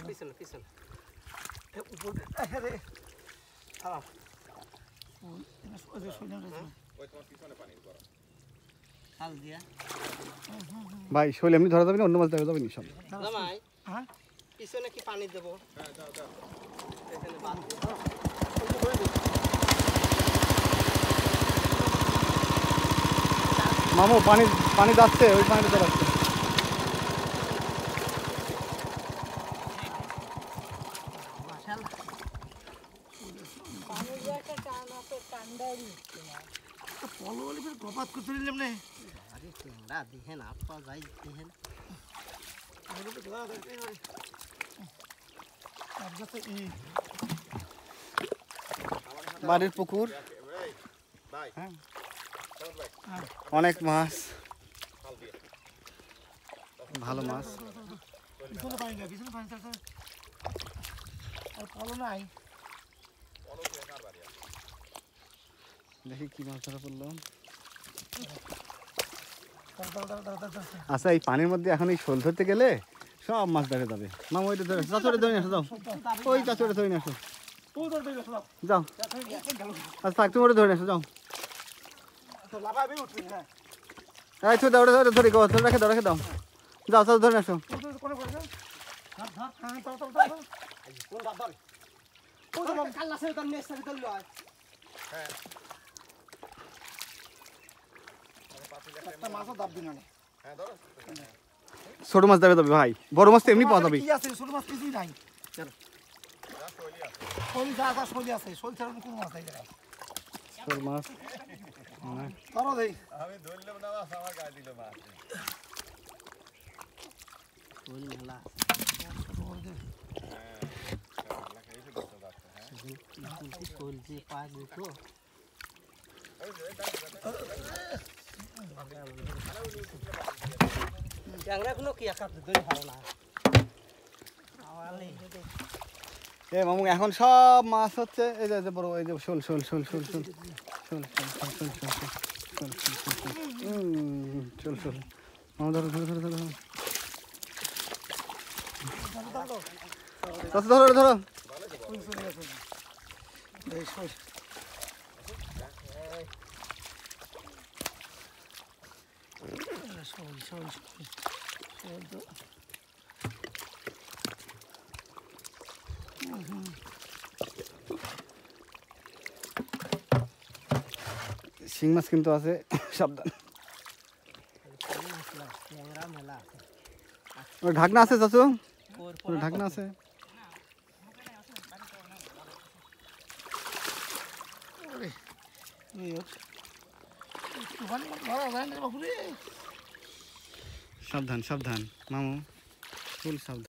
পিছনে পিছনে উপরে রে খারাপ ওই তোমার পিছনে পানি করো খাল দিয়া ভাই শৈল এমনি ধরা যাবে না, অন্য মাছ দেখা যাবে না সব। জামাই হ্যাঁ পিছনে কি পানি দেব? হ্যাঁ দাও দাও এখানে বাদ দাও। মামু পানি পানি যাচ্ছে, ওই পানিটা চালাচ্ছে। বাড়ির পুকুর, অনেক মাছ, ভালো মাছ। দেখি কি মাছ ধরা পড়লো। আচ্ছা এই পানির মধ্যে এখন এই শোল ধরতে গেলে সব মাছ দেখা যাবে। মামা ওইটা ধরে চাচড়ে ধরে আসো, যাও ওই চাচড়ে ধরে আসো, যাও। আচ্ছা থাক, তুমি ওটা ধরে আসো, যাও। এই তো দাও, ওটা ধরে গো, ধরে রেখে দাও, রেখে দাও, যাও চাচা ধরে আসো। ছোট মাছ দেখা যাবে ভাই, বড় মাছ তো এমনি পাওয়া যাবে। ছোট মাছ কিছুই নাই, শোল ছাড়া কোনো মাছ নাই। ছোট মাছ আমি ধরলাম না মাছ, আমার গায়ে দিল মাছ। শোল মেলা শোল যে পায় দুটো ট্যাংরাগুলো কি একা ধরে ভালো না। এ মামু এখন সব মাছ হচ্ছে এই যে বড়, এই যে শোল শোল শোল শোল শোল শোল শোল শোল শোল শোল শোল মামু ধরো ধরো ধরো ধরো ধরো ধরো। শিং মাছ কিন্তু আছে, সাবধান। ঢাকনা আছে চাচু, ঢাকনা আছে। সাবধান সাবধান মামু, ফুল সাবধান।